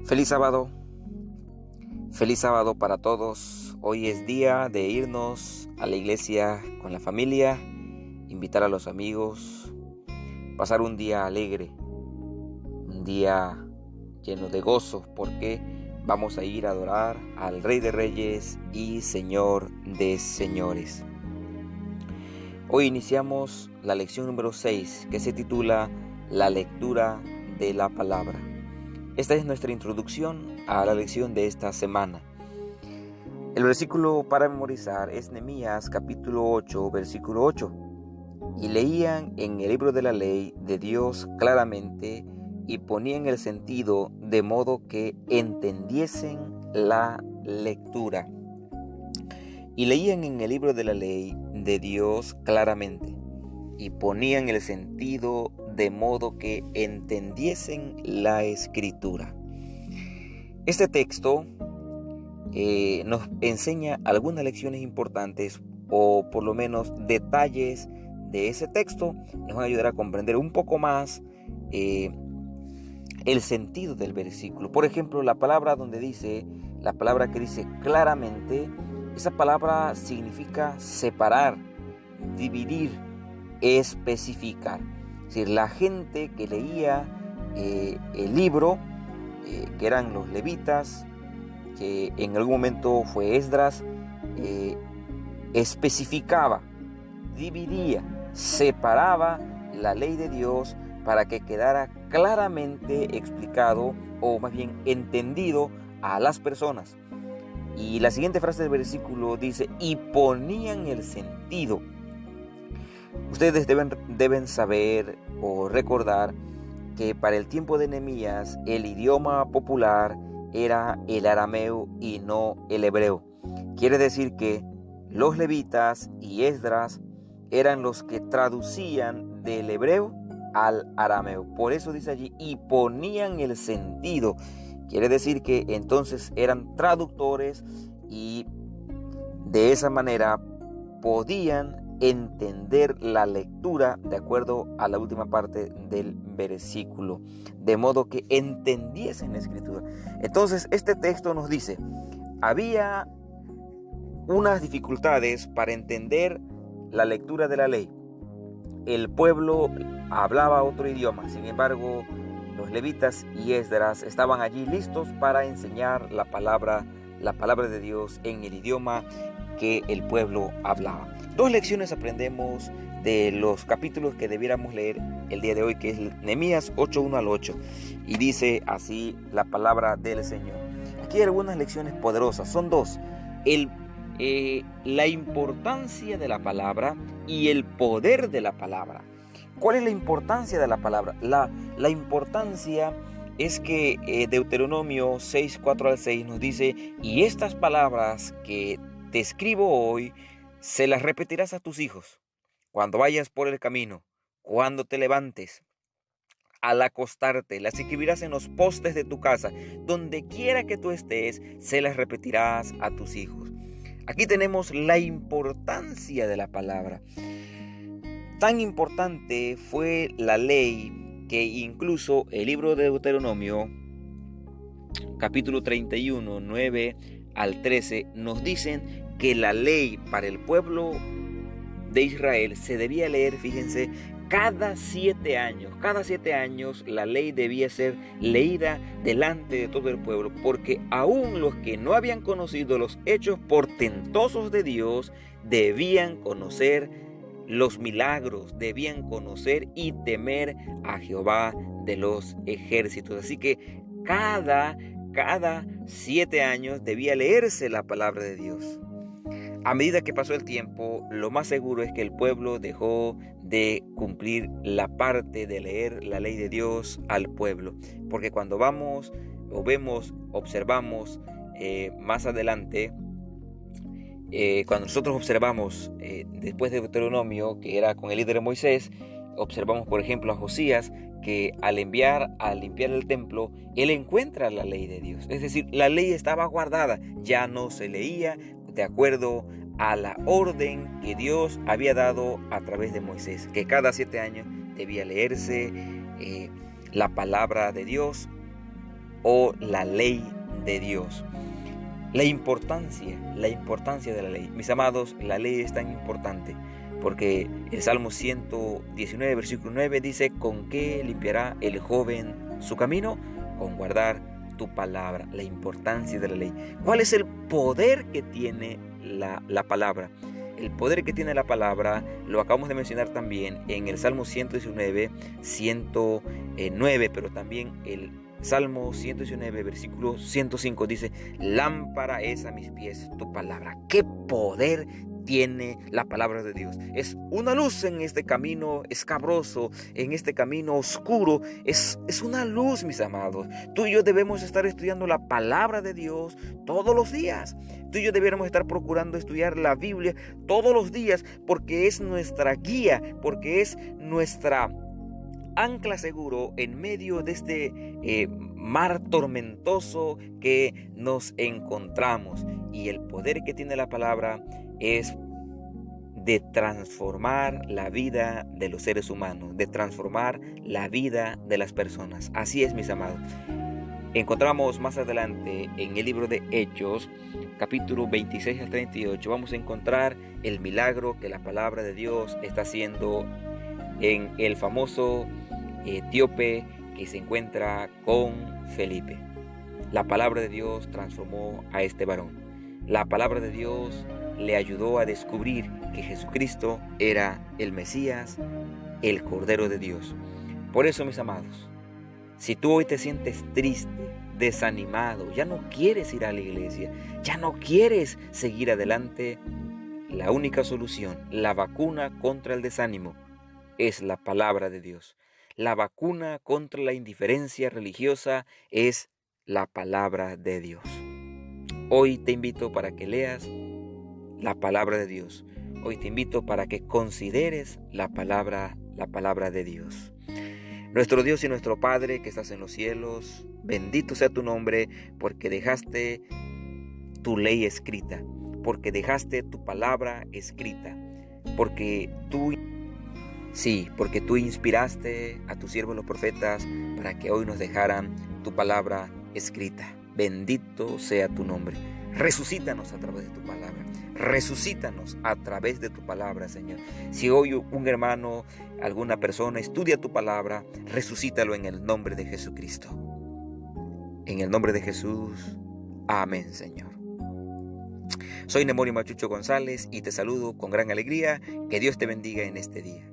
Feliz sábado para todos. Hoy es día de irnos a la iglesia con la familia, invitar a los amigos, pasar un día alegre, un día lleno de gozo, porque vamos a ir a adorar al Rey de Reyes y Señor de Señores. Hoy iniciamos la lección número 6, que se titula La lectura de la palabra. Esta es nuestra introducción a la lección de esta semana. El versículo para memorizar es Nehemías capítulo 8, versículo 8. Y leían en el libro de la ley de Dios claramente y ponían el sentido de modo que entendiesen la lectura. Y leían en el libro de la ley de Dios claramente y ponían el sentido de modo que entendiesen la escritura. Este texto nos enseña algunas lecciones importantes, o por lo menos detalles de ese texto nos van a ayudar a comprender un poco más el sentido del versículo. Por ejemplo, la palabra que dice claramente, esa palabra significa separar, dividir, especificar. Es decir, la gente que leía el libro, que eran los levitas, que en algún momento fue Esdras, especificaba, dividía, separaba la ley de Dios para que quedara claramente explicado, o más bien entendido, a las personas. Y la siguiente frase del versículo dice: y ponían el sentido. Ustedes deben saber o recordar que para el tiempo de Nehemías el idioma popular era el arameo y no el hebreo. Quiere decir que los levitas y Esdras eran los que traducían del hebreo al arameo. Por eso dice allí, y ponían el sentido. Quiere decir que entonces eran traductores y de esa manera podían entender la lectura de acuerdo a la última parte del versículo, de modo que entendiesen la escritura. Entonces este texto nos dice, había unas dificultades para entender la lectura de la ley. El pueblo hablaba otro idioma, sin embargo los levitas y Esdras estaban allí listos para enseñar la palabra de Dios en el idioma que el pueblo hablaba. Dos lecciones aprendemos de los capítulos que debiéramos leer el día de hoy, que es Nehemías 8:1 al 8, y dice así la palabra del Señor. Aquí hay algunas lecciones poderosas, son dos: la importancia de la palabra y el poder de la palabra. ¿Cuál es la importancia de la palabra? La importancia es que Deuteronomio 6:4 al 6 nos dice: y estas palabras que te escribo hoy, se las repetirás a tus hijos, cuando vayas por el camino, cuando te levantes, al acostarte, las escribirás en los postes de tu casa, donde quiera que tú estés, se las repetirás a tus hijos. Aquí tenemos la importancia de la palabra. Tan importante fue la ley que incluso el libro de Deuteronomio, capítulo 31, 9 al 13, nos dicen que la ley para el pueblo de Israel se debía leer, fíjense, cada 7 años. Cada 7 años la ley debía ser leída delante de todo el pueblo, porque aún los que no habían conocido los hechos portentosos de Dios debían conocer los milagros, debían conocer y temer a Jehová de los ejércitos. Así que cada 7 años debía leerse la palabra de Dios. A medida que pasó el tiempo, lo más seguro es que el pueblo dejó de cumplir la parte de leer la ley de Dios al pueblo. Porque cuando vamos o observamos más adelante, cuando nosotros observamos después de Deuteronomio, que era con el líder Moisés, observamos por ejemplo a Josías, que al limpiar el templo, él encuentra la ley de Dios. Es decir, la ley estaba guardada, ya no se leía de acuerdo a la orden que Dios había dado a través de Moisés, que cada 7 años debía leerse la palabra de Dios o la ley de Dios. La importancia de la ley. Mis amados, la ley es tan importante porque el Salmo 119, versículo 9 dice: ¿con qué limpiará el joven su camino? Con guardar tu palabra. La importancia de la ley. ¿Cuál es el poder que tiene la palabra? El poder que tiene la palabra lo acabamos de mencionar también en el Salmo 119, 109, pero también el Salmo 119, versículo 105 dice: lámpara es a mis pies tu palabra. ¡Qué poder tiene la palabra de Dios! Es una luz en este camino escabroso, en este camino oscuro. Es una luz, mis amados. Tú y yo debemos estar estudiando la palabra de Dios todos los días. Tú y yo deberíamos estar procurando estudiar la Biblia todos los días, porque es nuestra guía, porque es nuestra ancla seguro en medio de este mar tormentoso que nos encontramos. Y el poder que tiene la palabra es de transformar la vida de los seres humanos, de transformar la vida de las personas. Así es, mis amados. Encontramos más adelante en el libro de Hechos, capítulo 26 al 38, vamos a encontrar el milagro que la palabra de Dios está haciendo en el famoso etíope que se encuentra con Felipe. La palabra de Dios transformó a este varón. La palabra de Dios le ayudó a descubrir que Jesucristo era el Mesías, el Cordero de Dios. Por eso, mis amados, si tú hoy te sientes triste, desanimado, ya no quieres ir a la iglesia, ya no quieres seguir adelante, la única solución, la vacuna contra el desánimo, es la palabra de Dios. La vacuna contra la indiferencia religiosa es la palabra de Dios. Hoy te invito para que leas la palabra de Dios. Hoy te invito para que consideres la palabra de Dios. Nuestro Dios y nuestro Padre que estás en los cielos, bendito sea tu nombre, porque dejaste tu ley escrita, porque dejaste tu palabra escrita, porque tú inspiraste a tus siervos los profetas para que hoy nos dejaran tu palabra escrita. Bendito sea tu nombre. Resucítanos a través de tu palabra. Resucítanos a través de tu palabra, Señor. Si hoy un hermano, alguna persona estudia tu palabra, resucítalo en el nombre de Jesucristo. En el nombre de Jesús. Amén, Señor. Soy Nemorio Machucho González y te saludo con gran alegría. Que Dios te bendiga en este día.